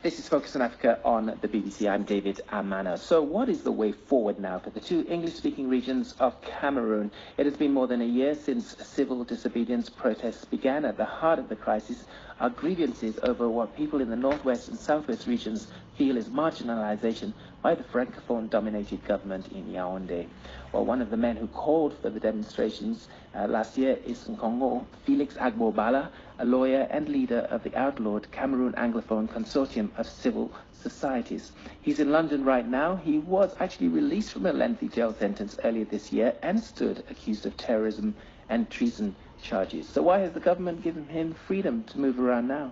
This is Focus on Africa on the BBC. I'm David Amana. So what is the way forward now for the two English-speaking regions of Cameroon? It has been more than a year since civil disobedience protests began. At the heart of the crisis are grievances over what people in the northwest and southwest regions feel is marginalization by the Francophone-dominated government in Yaoundé. Well, one of the men who called for the demonstrations last year is Nkongo Felix Agbo Balla, a lawyer and leader of the outlawed Cameroon Anglophone Consortium of Civil Societies. He's in London right now. He was actually released from a lengthy jail sentence earlier this year and stood accused of terrorism and treason charges. So why has the government given him freedom to move around now?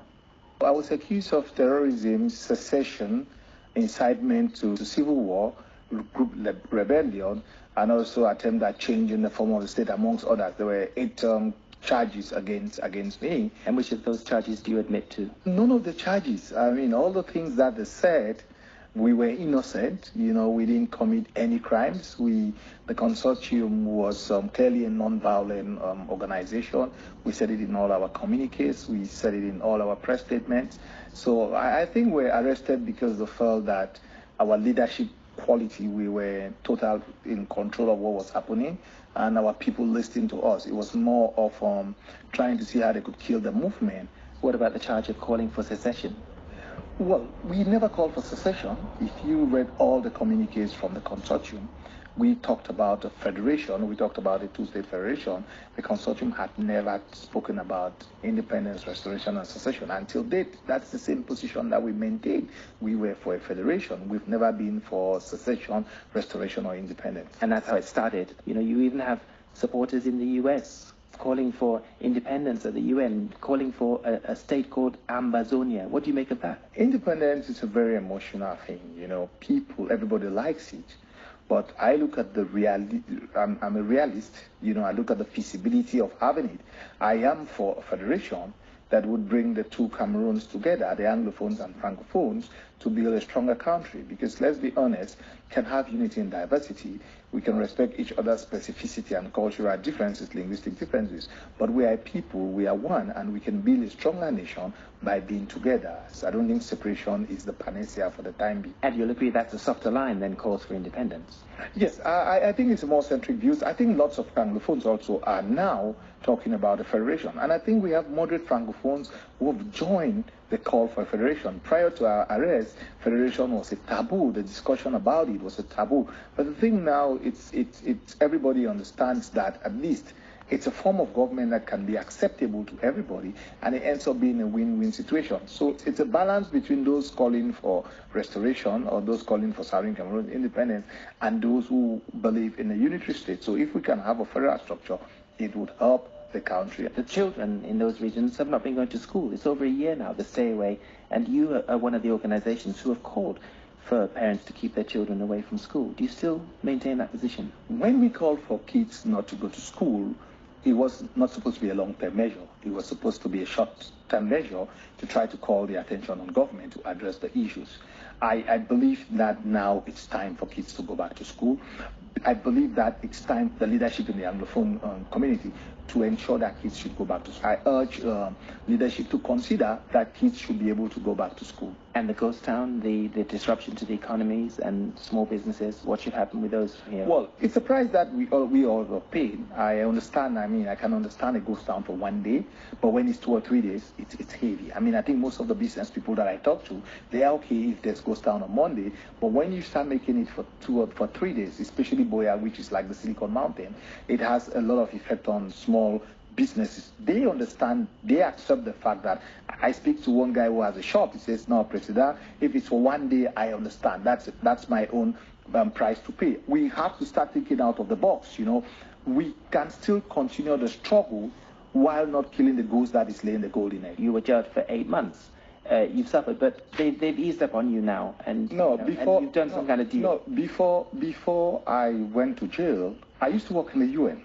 I was accused of terrorism, secession, incitement to civil war, group rebellion, and also attempt at changing the form of the state, amongst others. There were 8 charges against me. And which of those charges do you admit to? None of the charges. I mean, all the things that they said, we were innocent. You know, we didn't commit any crimes. The consortium was clearly a non-violent organization. We said it in all our communiques. We said it in all our press statements. So I think we're arrested because they felt that our leadership quality, we were total in control of what was happening, and our people listened to us. It was more of trying to see how they could kill the movement. What about the charge of calling for secession? Well, we never called for secession. If you read all the communiques from the consortium, we talked about a federation, we talked about a two-state federation. The consortium had never spoken about independence, restoration, and secession until date. That's the same position that we maintained. We were for a federation. We've never been for secession, restoration, or independence. And that's how it started. You know, you even have supporters in the US calling for independence at the UN, calling for a state called Ambazonia. What do you make of that? Independence is a very emotional thing. You know, everybody likes it. But I look at the reality. I'm a realist. You know, I look at the feasibility of having it. I am for a federation that would bring the two Cameroons together, the Anglophones and Francophones, to build a stronger country. Because let's be honest, can have unity in diversity. We can respect each other's specificity and cultural differences, linguistic differences. But we are a people, we are one, and we can build a stronger nation by being together. So I don't think separation is the panacea for the time being. And you'll agree that's a softer line than calls for independence? Yes, I think it's a more centric views. I think lots of Francophones also are now talking about a federation. And I think we have moderate Francophones who have joined the call for a federation. Prior to our arrest, federation was a taboo. The discussion about it was a taboo. But the thing now, it's everybody understands that at least it's a form of government that can be acceptable to everybody, and it ends up being a win-win situation. So it's a balance between those calling for restoration or those calling for Southern Cameroon independence and those who believe in a unitary state. So if we can have a federal structure, it would help the country. The children in those regions have not been going to school. It's over a year now, the stay away, and you are one of the organizations who have called for parents to keep their children away from school. Do you still maintain that position? When we called for kids not to go to school, it was not supposed to be a long-term measure. It was supposed to be a short-term measure to try to call the attention on government to address the issues. I believe that now it's time for kids to go back to school. I believe that it's time the leadership in the Anglophone community to ensure that kids should go back to school. I urge leadership to consider that kids should be able to go back to school. And the ghost town, the disruption to the economies and small businesses, what should happen with those here? Well, it's a price that we all are paying. I understand. I mean, I can understand a ghost town for one day, but when it's 2 or 3 days, it's heavy. I mean, I think most of the business people that I talk to, they are okay if there's ghost town on Monday, but when you start making it for 2 or 3 days, especially Boya, which is like the Silicon Mountain, it has a lot of effect on small businesses. They understand, they accept the fact that I speak to one guy who has a shop. He says, no, President, if it's for one day, I understand. That's my own price to pay. We have to start thinking out of the box. You know, we can still continue the struggle while not killing the goose that is laying the golden egg. You were jailed for 8 months. You've suffered, but they've eased up on you now, and, and you've done some kind of deal. No, before I went to jail, I used to work in the UN.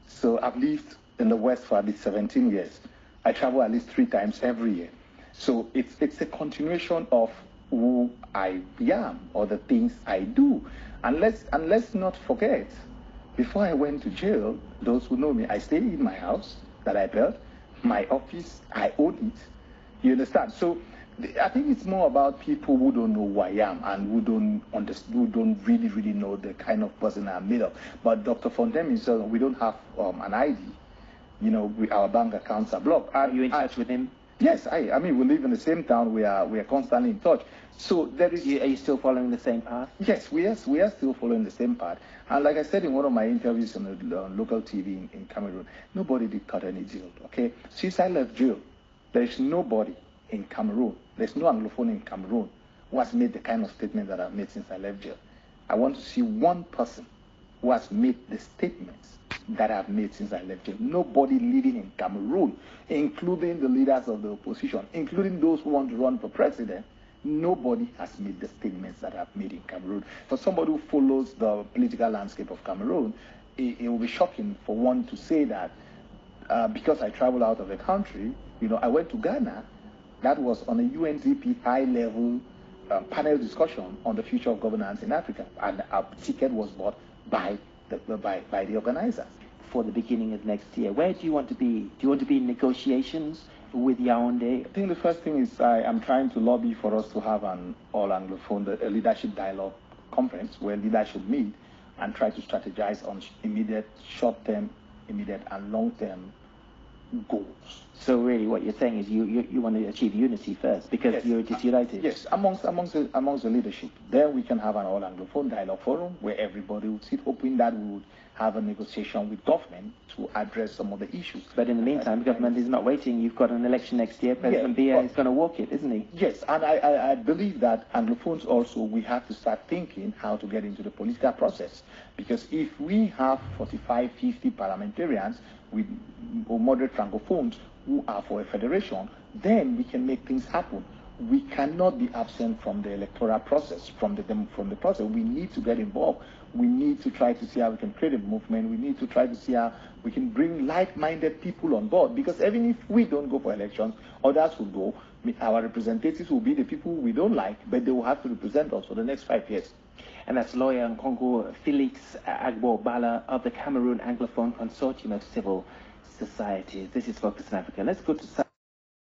So I've lived in the West for at least 17 years. I travel at least 3 times every year. So it's a continuation of who I am or the things I do. And let's not forget, before I went to jail, those who know me, I stayed in my house that I built, my office, I own it. You understand? So I think it's more about people who don't know who I am and who don't really know the kind of person I'm made of. But Dr. Fontem himself, we don't have an ID. Our bank accounts are blocked. Are you in touch with him? Yes, I mean, we live in the same town. We are constantly in touch. So there is. Are you still following the same path? Yes, we are still following the same path. And like I said in one of my interviews on the local TV in Cameroon, nobody did cut any deal. Okay, since I left jail, there is nobody in Cameroon. There's no Anglophone in Cameroon who has made the kind of statement that I've made since I left jail. I want to see one person who has made the statements that I've made since I left jail. Nobody living in Cameroon, including the leaders of the opposition, including those who want to run for president, nobody has made the statements that I've made in Cameroon. For somebody who follows the political landscape of Cameroon, it will be shocking for one to say that because I traveled out of the country, I went to Ghana. That was on a UNDP high-level panel discussion on the future of governance in Africa, and a ticket was bought by the organizers. For the beginning of next year, where do you want to be? Do you want to be in negotiations with Yaoundé? I think the first thing is I'm trying to lobby for us to have an all-Anglophone leadership dialogue conference where leaders should meet and try to strategize on immediate, short-term, immediate, and long-term goals. So really what you're saying is you want to achieve unity first because yes. you're disunited. Yes, amongst the leadership. Then we can have an all-Anglophone dialogue forum where everybody would sit, hoping that we would have a negotiation with government to address some of the issues. But in the meantime, government is not waiting. You've got an election next year. President Biya is going to walk it, isn't he? Yes, and I believe that Anglophones also, we have to start thinking how to get into the political process. Because if we have 45, 50 parliamentarians with moderate Francophones who are for a federation, then we can make things happen. We cannot be absent from the electoral process, from the process. We need to get involved. We need to try to see how we can create a movement. We need to try to see how we can bring like-minded people on board. Because even if we don't go for elections, others will go. Our representatives will be the people we don't like, but they will have to represent us for the next 5 years. And that's lawyer and Congo Felix Agbo Balla of the Cameroon Anglophone Consortium of Civil Societies. This is Focus on Africa. Let's go to